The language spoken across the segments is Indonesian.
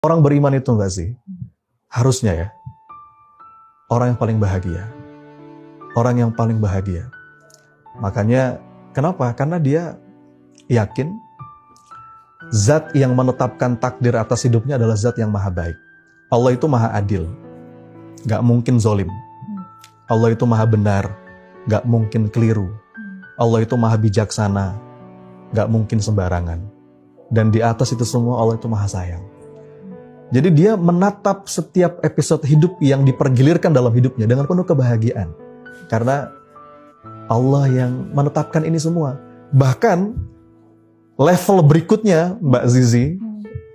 Orang beriman itu enggak sih? Harusnya ya. Orang yang paling bahagia. Orang yang paling bahagia. Makanya, kenapa? Karena dia yakin zat yang menetapkan takdir atas hidupnya adalah zat yang maha baik. Allah itu maha adil. Gak mungkin zolim. Allah itu maha benar. Gak mungkin keliru. Allah itu maha bijaksana. Gak mungkin sembarangan. Dan di atas itu semua Allah itu maha sayang. Jadi dia menatap setiap episode hidup yang dipergilirkan dalam hidupnya dengan penuh kebahagiaan. Karena Allah yang menetapkan ini semua. Bahkan level berikutnya, Mbak Zizi,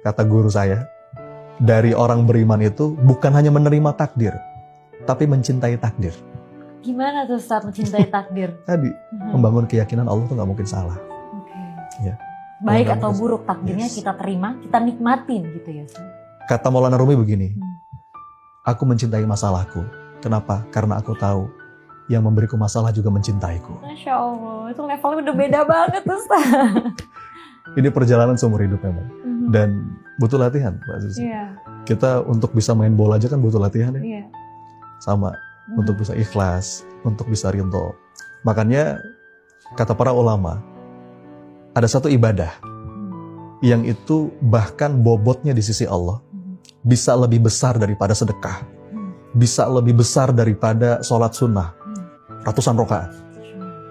kata guru saya, dari orang beriman itu bukan hanya menerima takdir, tapi mencintai takdir. Gimana tuh saat mencintai takdir? Tadi, membangun keyakinan Allah itu gak mungkin salah. Ya. Baik atau buruk takdirnya kita terima, kita nikmatin gitu ya. Kata Maulana Rumi begini, aku mencintai masalahku. Kenapa? Karena aku tahu yang memberiku masalah juga mencintaiku. Masya Allah, itu levelnya udah beda banget Ustaz. Ini perjalanan seumur hidup memang. Dan butuh latihan, Mbak Zizi. Iya. Kita untuk bisa main bola aja kan butuh latihan ya. Iya. Sama, untuk bisa ikhlas, untuk bisa ridho. Makanya, kata para ulama, ada satu ibadah yang itu bahkan bobotnya di sisi Allah bisa lebih besar daripada sedekah, bisa lebih besar daripada sholat sunnah, ratusan rakaat,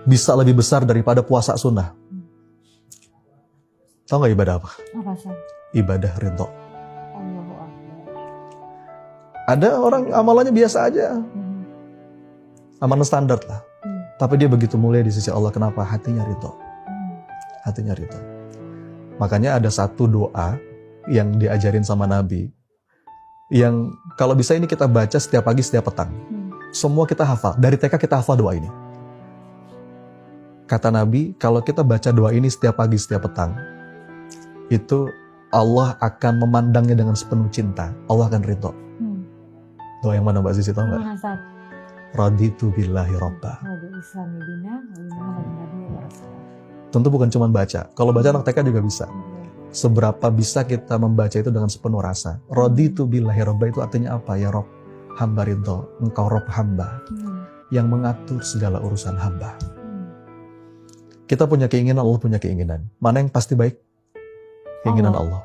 bisa lebih besar daripada puasa sunnah. Tahu nggak ibadah apa? Apa sih? Ibadah ridho. Allahu Akbar. Ada orang amalannya biasa aja, amalan standar lah, tapi dia begitu mulia di sisi Allah. Kenapa? Hatinya ridho. Hatinya ridho. Makanya ada satu doa yang diajarin sama Nabi, yang kalau bisa ini kita baca setiap pagi, setiap petang. Semua kita hafal, dari TK kita hafal doa ini. Kata Nabi, kalau kita baca doa ini setiap pagi, setiap petang, itu Allah akan memandangnya dengan sepenuh cinta. Allah akan ridho. Doa yang mana Mbak Zizi, tahu nggak? Raditu billahi robba. Tentu bukan cuma baca. Kalau baca anak TK juga bisa. Seberapa bisa kita membaca itu dengan sepenuh rasa. Raditu billahi robba itu artinya apa? Ya Rob, hamba ridho. Engkau Rob hamba yang mengatur segala urusan hamba. Kita punya keinginan, Allah punya keinginan. Mana yang pasti baik? Keinginan Allah.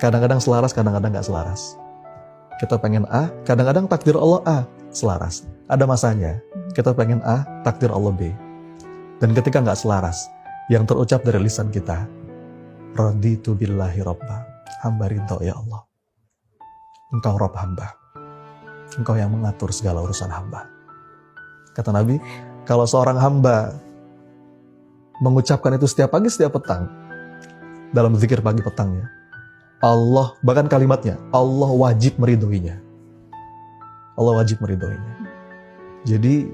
Kadang-kadang selaras, kadang-kadang gak selaras. Kita pengen A, kadang-kadang takdir Allah A, selaras. Ada masanya, kita pengen A, takdir Allah B. Dan ketika gak selaras, yang terucap dari lisan kita, Raditu billahi robba, hamba ridho ya Allah. Engkau Rob hamba. Engkau yang mengatur segala urusan hamba. Kata Nabi, kalau seorang hamba mengucapkan itu setiap pagi, setiap petang, dalam zikir pagi petangnya, Allah, bahkan kalimatnya, Allah wajib meridhoinya. Allah wajib meridhoinya. Jadi,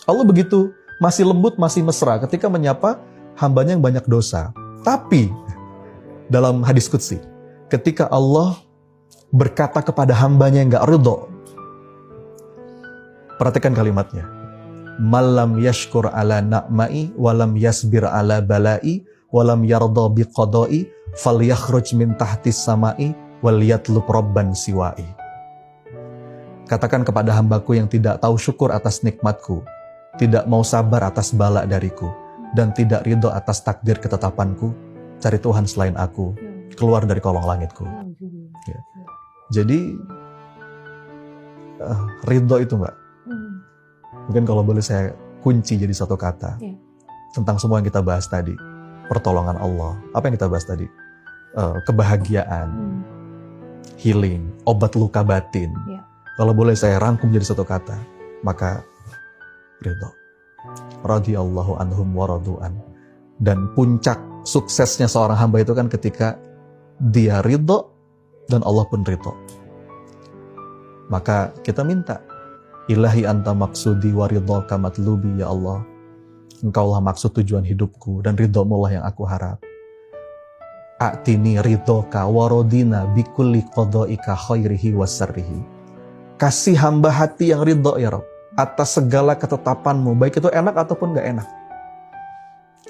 Allah begitu, masih lembut, masih mesra ketika menyapa hambanya yang banyak dosa. Tapi, dalam hadis qudsi, ketika Allah berkata kepada hambanya yang gak ridho, perhatikan kalimatnya, malam yashkur ala na'mai walam yasbir ala balai walam yardha biqadai falyakhruj min tahtis samai wal yatlub rabban siwai. Katakan kepada hambaku yang tidak tahu syukur atas nikmatku, tidak mau sabar atas bala dariku, dan tidak ridho atas takdir ketetapanku, cari Tuhan selain aku, keluar dari kolong langitku. Ya. Jadi ridho itu Mbak, mungkin kalau boleh saya kunci jadi satu kata tentang semua yang kita bahas tadi. Pertolongan Allah, apa yang kita bahas tadi? Kebahagiaan, healing, obat luka batin. Kalau boleh saya rangkum jadi satu kata, maka ridho. Radhiyallahu anhum wa radu'an. Dan puncak suksesnya seorang hamba itu kan ketika dia ridho dan Allah pun ridho. Maka kita minta, Ilahi anta maksudi wa ridhoka matlubi ya Allah. Engkaulah maksud tujuan hidupku dan ridhomu lah yang aku harap. A'tini ridhoka wa rodina bikulli qadha'ika khairihi wa syarrihi. Kasih hamba hati yang ridho ya Rabb atas segala ketetapanmu, baik itu enak ataupun gak enak.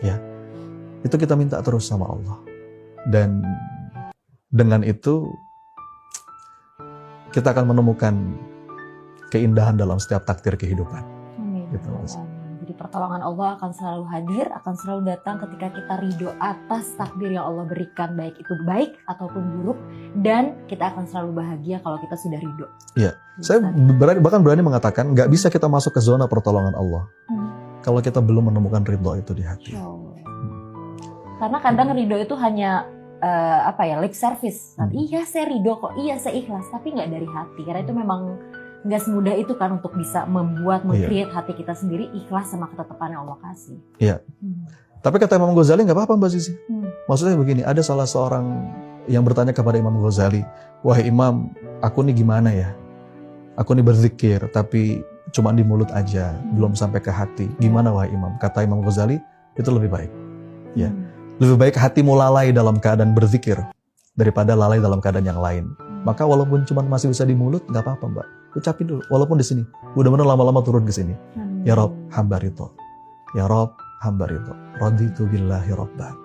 Ya. Itu kita minta terus sama Allah. Dan dengan itu kita akan menemukan keindahan dalam setiap takdir kehidupan. Amin. Gitu, Mas. Jadi pertolongan Allah akan selalu hadir, akan selalu datang ketika kita ridho atas takdir yang Allah berikan, baik itu baik ataupun buruk, dan kita akan selalu bahagia kalau kita sudah ridho. Iya. Saya bahkan berani mengatakan nggak bisa kita masuk ke zona pertolongan Allah kalau kita belum menemukan ridho itu di hati. Karena kadang ridho itu hanya lip service. Iya saya ridho kok, iya saya ikhlas, tapi nggak dari hati. Karena itu memang nggak semudah itu kan untuk bisa membuat, meng-create hati kita sendiri ikhlas sama ketetapan yang Allah kasih. Iya. Tapi kata Imam Ghazali nggak apa-apa Mbak Sisi. Maksudnya begini, ada salah seorang yang bertanya kepada Imam Ghazali, wahai Imam, aku nih gimana ya? Aku nih berzikir, tapi cuma di mulut aja, belum sampai ke hati. Gimana wahai Imam? Kata Imam Ghazali, itu lebih baik. Ya, lebih baik hatimu lalai dalam keadaan berzikir daripada lalai dalam keadaan yang lain. Maka walaupun cuma masih bisa di mulut, nggak apa-apa Mbak. Ucapin dulu, walaupun di sini. Mudah-mudahan lama-lama turun ke sini. Ya Rob, hamba ridho. Ya Rob, hamba ridho. Raditu billahi robban.